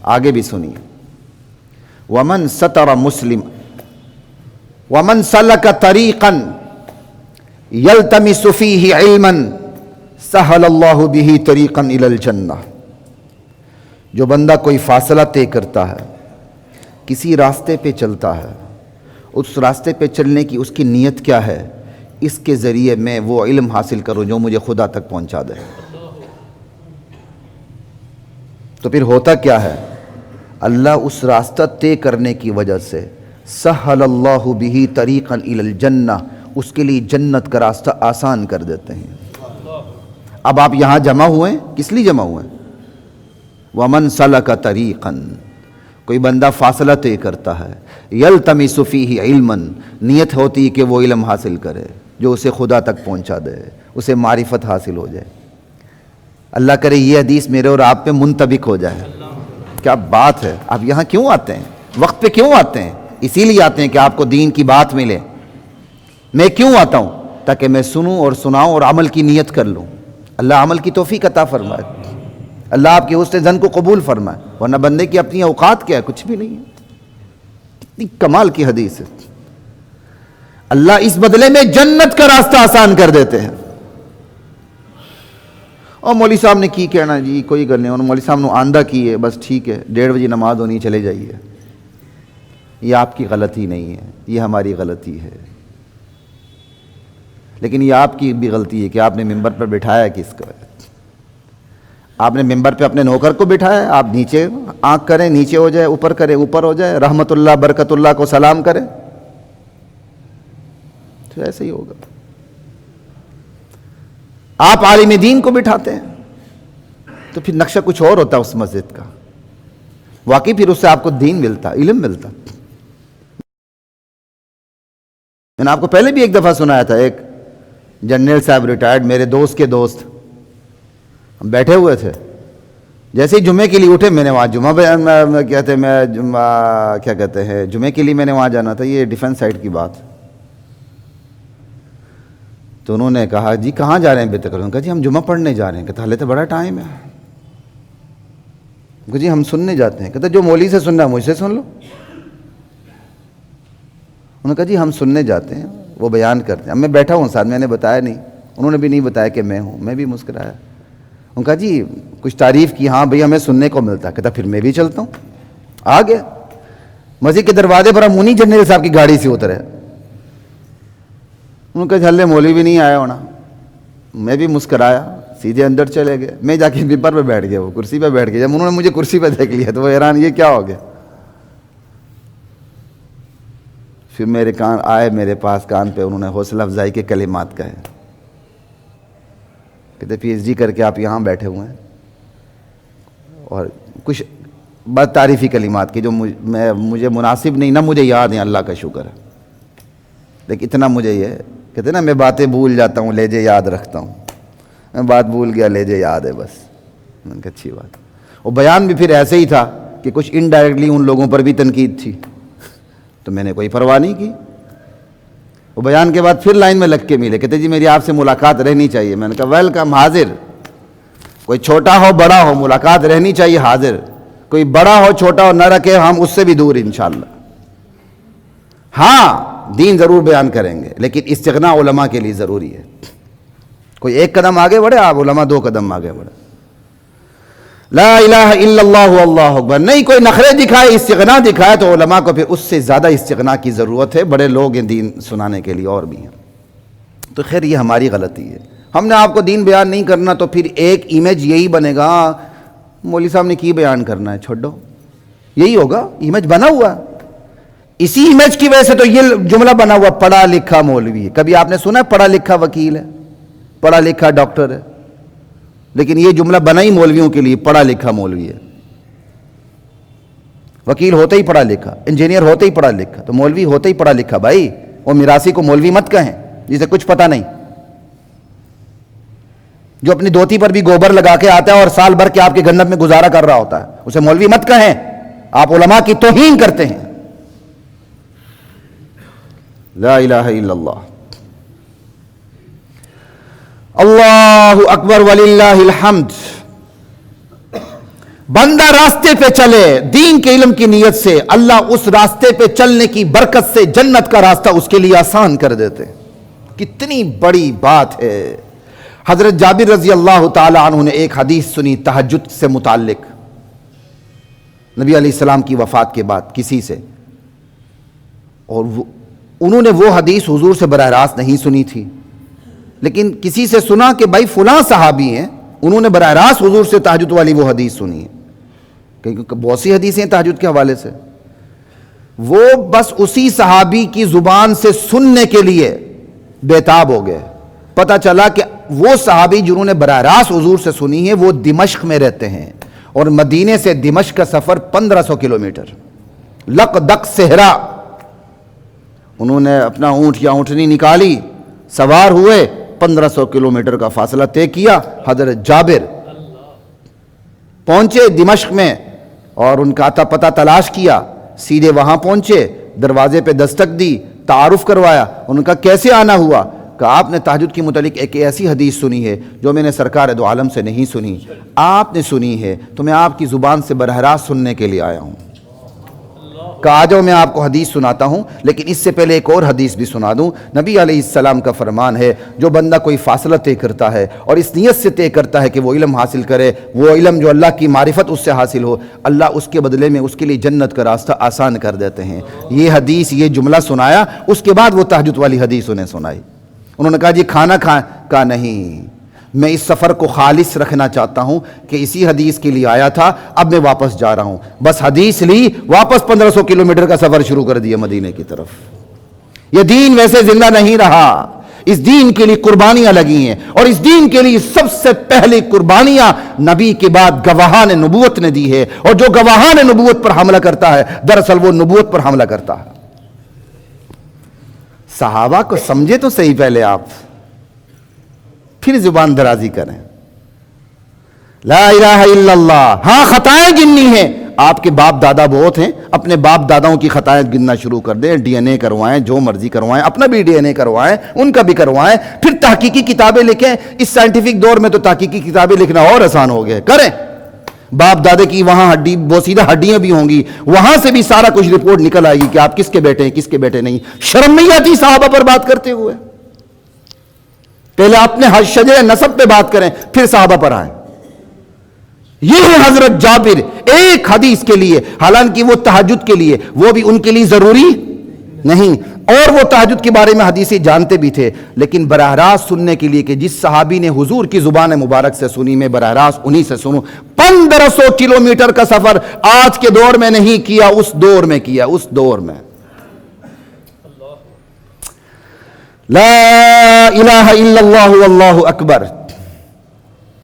آگے بھی سنیے، ومن ستر مسلم ومن سلک طریقا یلتمس فیہ علما سہل اللہ بہ طریقا الی الجنہ۔ جو بندہ کوئی فاصلہ طے کرتا ہے، کسی راستے پہ چلتا ہے، اس راستے پہ چلنے کی اس کی نیت کیا ہے؟ اس کے ذریعے میں وہ علم حاصل کروں جو مجھے خدا تک پہنچا دے۔ تو پھر ہوتا کیا ہے؟ اللہ اس راستہ طے کرنے کی وجہ سے سہل اللہ بہ طریقا الی الجنہ، اس کے لیے جنت کا راستہ آسان کر دیتے ہیں۔ اب آپ یہاں جمع ہوئے ہیں، کس لیے جمع ہوئے ہیں؟ ومن سلک طریقا، کوئی بندہ فاصلہ طے کرتا ہے، یلتمس فیہ علما، نیت ہوتی ہے کہ وہ علم حاصل کرے جو اسے خدا تک پہنچا دے، اسے معرفت حاصل ہو جائے۔ اللہ کرے یہ حدیث میرے اور آپ پہ منطبق ہو جائے۔ کیا بات ہے! آپ یہاں کیوں آتے ہیں؟ وقت پہ کیوں آتے ہیں؟ اسی لیے آتے ہیں کہ آپ کو دین کی بات ملے۔ میں کیوں آتا ہوں؟ تاکہ میں سنوں اور سناؤں اور عمل کی نیت کر لوں۔ اللہ عمل کی توفیق عطا فرمائے، اللہ آپ کے حسن ظن کو قبول فرمائے، ورنہ بندے کی اپنی اوقات کیا ہے؟ کچھ بھی نہیں ہے۔ کتنی کمال کی حدیث ہے۔ اللہ اس بدلے میں جنت کا راستہ آسان کر دیتے ہیں۔ اور مولوی صاحب نے کی کہنا جی کوئی گل نہیں، انہوں مولوی صاحب نے آندہ کی ہے، بس ٹھیک ہے 1:30 بجے نماز ہونی چلے جائیے۔ یہ آپ کی غلطی نہیں ہے، یہ ہماری غلطی ہے۔ لیکن یہ آپ کی بھی غلطی ہے کہ آپ نے ممبر پر بٹھایا کس کو؟ آپ نے ممبر پہ اپنے نوکر کو بٹھایا، آپ نیچے آنکھ کریں نیچے ہو جائے، اوپر کریں اوپر ہو جائے، رحمت اللہ برکت اللہ کو سلام کریں، تو ایسے ہی ہوگا۔ آپ عالم دین کو بٹھاتے ہیں تو پھر نقشہ کچھ اور ہوتا ہے اس مسجد کا، واقعی پھر اس سے آپ کو دین ملتا، علم ملتا۔ میں نے آپ کو پہلے بھی ایک دفعہ سنایا تھا، ایک جنرل صاحب ریٹائرڈ، میرے دوست کے دوست، ہم بیٹھے ہوئے تھے، جیسے ہی جمعے کے لیے اٹھے، میں نے وہاں جمعے کے لیے میں نے وہاں جانا تھا، یہ ڈیفنس سائٹ کی بات۔ تو انہوں نے کہا جی کہاں جا رہے ہیں بے تکر؟ انہوں نے کہا جی ہم جمعہ پڑھنے جا رہے ہیں۔ کہتا حالے تو بڑا ٹائم ہے۔ کہا جی ہم سننے جاتے ہیں۔ کہتا جو مولوی سے سننا ہے مجھ سے سن لو۔ انہوں نے کہا جی ہم سننے جاتے ہیں، وہ بیان کرتے ہیں۔ اب میں بیٹھا ہوں ساتھ، میں نے بتایا نہیں، انہوں نے بھی نہیں بتایا کہ میں ہوں، میں بھی مسکرایا۔ انہوں نے کہا جی کچھ تعریف کی، ہاں بھئی ہمیں سننے کو ملتا ہے۔ کہتا پھر میں بھی چلتا ہوں۔ آ گیا مسجد کے دروازے پر، ہم منی جنرل صاحب کی گاڑی سے اترے۔ انہوں نے کہا جھلے مولوی بھی نہیں آیا ہونا۔ میں بھی مسکرایا، سیدھے اندر چلے گئے۔ میں جا کے ممبر پہ بیٹھ گیا، وہ کرسی پہ بیٹھ گیا۔ جب انہوں نے مجھے کرسی پہ دیکھ لیا تو وہ حیران، یہ کیا ہو گیا؟ پھر میرے کان آئے، میرے پاس کان پہ انہوں نے حوصلہ افزائی کے کلمات کہے، کہتے پی ایچ ڈی کر کے آپ یہاں بیٹھے ہوئے ہیں، اور کچھ بد تعریفی کلمات کی جو مجھے مناسب نہیں، نہ مجھے یاد ہیں، اللہ کا شکر ہے، لیکن اتنا مجھے یہ کہتے ہیں نا، میں باتیں بھول جاتا ہوں لہجے یاد رکھتا ہوں، میں بات بھول گیا لہجے یاد ہے بس۔ میں نے کہا اچھی بات۔ وہ بیان بھی پھر ایسے ہی تھا کہ کچھ انڈائریکٹلی ان لوگوں پر بھی تنقید تھی، تو میں نے کوئی پرواہ نہیں کی۔ وہ بیان کے بعد پھر لائن میں لگ کے ملے، کہتے جی میری آپ سے ملاقات رہنی چاہیے۔ میں نے کہا ویلکم، حاضر، کوئی چھوٹا ہو بڑا ہو ملاقات رہنی چاہیے، حاضر۔ کوئی بڑا ہو چھوٹا ہو نہ رکھے، ہم اس سے بھی دور انشاءاللہ۔ ہاں دین ضرور بیان کریں گے، لیکن استغنا علماء کے لیے ضروری ہے۔ کوئی ایک قدم آگے بڑھے، آپ علماء 2 قدم آگے بڑھے۔ لا الہ الا اللہ اللہ اکبر، نہیں کوئی نخرے دکھائے، استغنا دکھائے، تو علماء کو پھر اس سے زیادہ استغنا کی ضرورت ہے۔ بڑے لوگ ہیں دین سنانے کے لیے، اور بھی ہیں۔ تو خیر یہ ہماری غلطی ہے، ہم نے آپ کو دین بیان نہیں کرنا تو پھر ایک امیج یہی بنے گا، مولوی صاحب نے کی بیان کرنا ہے، چھوڑو، یہی ہوگا، امیج بنا ہوا ہے۔ اسی امیج کی وجہ سے تو یہ جملہ بنا ہوا، پڑھا لکھا مولوی ہے۔ کبھی آپ نے سنا ہے پڑھا لکھا وکیل ہے، پڑھا لکھا ڈاکٹر ہے؟ لیکن یہ جملہ بنا ہی مولویوں کے لیے، پڑھا لکھا مولوی ہے۔ وکیل ہوتے ہی پڑھا لکھا، انجینئر ہوتے ہی پڑھا لکھا، تو مولوی ہوتے ہی پڑھا لکھا۔ بھائی وہ میراثی کو مولوی مت کہیں جسے کچھ پتہ نہیں، جو اپنی دھوتی پر بھی گوبر لگا کے آتا ہے اور سال بھر کے آپ کے گندم میں گزارا کر رہا ہوتا ہے، اسے مولوی مت کہیں۔ آپ علماء کی توہین کرتے ہیں۔ لا الہ الا اللہ، اللہ اکبر وللہ الحمد۔ بندہ راستے پہ چلے دین کے علم کی نیت سے، اللہ اس راستے پہ چلنے کی برکت سے جنت کا راستہ اس کے لیے آسان کر دیتے۔ کتنی بڑی بات ہے۔ حضرت جابر رضی اللہ تعالی عنہ نے ایک حدیث سنی تہجد سے متعلق، نبی علیہ السلام کی وفات کے بعد کسی سے، اور انہوں نے وہ حدیث حضور سے براہ راست نہیں سنی تھی، لیکن کسی سے سنا کہ بھائی فلاں صحابی ہیں، انہوں نے براہ راست حضور سے تہجد والی وہ حدیث سنی ہے، کیونکہ بہت سی حدیثیں ہیں تہجد کے حوالے سے۔ وہ بس اسی صحابی کی زبان سے سننے کے لیے بےتاب ہو گئے۔ پتہ چلا کہ وہ صحابی جنہوں نے براہ راست حضور سے سنی ہے وہ دمشق میں رہتے ہیں، اور مدینے سے دمشق کا سفر 1500 کلومیٹر، لق دق صحرا۔ انہوں نے اپنا اونٹ یا اونٹنی نکالی، سوار ہوئے، 1500 کلومیٹر کا فاصلہ طے کیا۔ حضرت جابر پہنچے دمشق میں اور ان کا اتا پتہ تلاش کیا، سیدھے وہاں پہنچے، دروازے پہ دستک دی، تعارف کروایا۔ ان کا کیسے آنا ہوا؟ کہ آپ نے تہجد کے متعلق ایک ایسی حدیث سنی ہے جو میں نے سرکار دو عالم سے نہیں سنی، آپ نے سنی ہے تو میں آپ کی زبان سے براہ راست سننے کے لیے آیا ہوں۔ کہ آ جاؤ میں آپ کو حدیث سناتا ہوں، لیکن اس سے پہلے ایک اور حدیث بھی سنا دوں۔ نبی علیہ السلام کا فرمان ہے، جو بندہ کوئی فاصلہ طے کرتا ہے اور اس نیت سے طے کرتا ہے کہ وہ علم حاصل کرے، وہ علم جو اللہ کی معرفت اس سے حاصل ہو، اللہ اس کے بدلے میں اس کے لیے جنت کا راستہ آسان کر دیتے ہیں۔ یہ حدیث، یہ جملہ سنایا، اس کے بعد وہ تہجد والی حدیث انہیں سنائی۔ انہوں نے کہا جی کھانا کا نہیں، میں اس سفر کو خالص رکھنا چاہتا ہوں کہ اسی حدیث کے لیے آیا تھا، اب میں واپس جا رہا ہوں۔ بس حدیث لی، واپس 1500 کلومیٹر کا سفر شروع کر دیا مدینے کی طرف۔ یہ دین ویسے زندہ نہیں رہا، اس دین کے لیے قربانیاں لگی ہیں، اور اس دین کے لیے سب سے پہلی قربانیاں نبی کے بعد گواہان نبوت نے دی ہے، اور جو گواہان نبوت پر حملہ کرتا ہے دراصل وہ نبوت پر حملہ کرتا ہے۔ صحابہ کو سمجھے تو صحیح پہلے آپ، پھر زبان درازی کریں۔ لا الہ الا اللہ۔ ہاں خطائیں گننی ہیں، آپ کے باپ دادا بہت ہیں، اپنے باپ داداؤں کی خطائیں گننا شروع کر دیں، ڈی این اے کروائیں، جو مرضی کروائیں، اپنا بھی ڈی این اے کروائیں، ان کا بھی کروائیں، پھر تحقیقی کتابیں لکھیں۔ اس سائنٹیفک دور میں تو تحقیقی کتابیں لکھنا اور آسان ہو گیا، کریں۔ باپ دادے کی وہاں ہڈی بوسیدہ ہڈیاں بھی ہوں گی، وہاں سے بھی سارا کچھ رپورٹ نکل آئے گی کہ آپ کس کے بیٹے ہیں کس کے بیٹے نہیں۔ شرم نہیں آتی صحابہ پر بات کرتے ہوئے؟ پہلے اپنے شجر نسب پہ بات کریں، پھر صحابہ پر آئیں۔ یہ ہے حضرت جابر، ایک حدیث کے لیے، حالانکہ وہ تہجد کے لیے، وہ بھی ان کے لیے ضروری نہیں، اور وہ تہجد کے بارے میں حدیثیں جانتے بھی تھے، لیکن براہ راست سننے کے لیے کہ جس صحابی نے حضور کی زبان مبارک سے سنی، میں براہ راست انہی سے سنوں۔ 1500 کلومیٹر کا سفر آج کے دور میں نہیں کیا، اس دور میں کیا، اس دور میں۔ لا الہ الا اللہ واللہ اکبر۔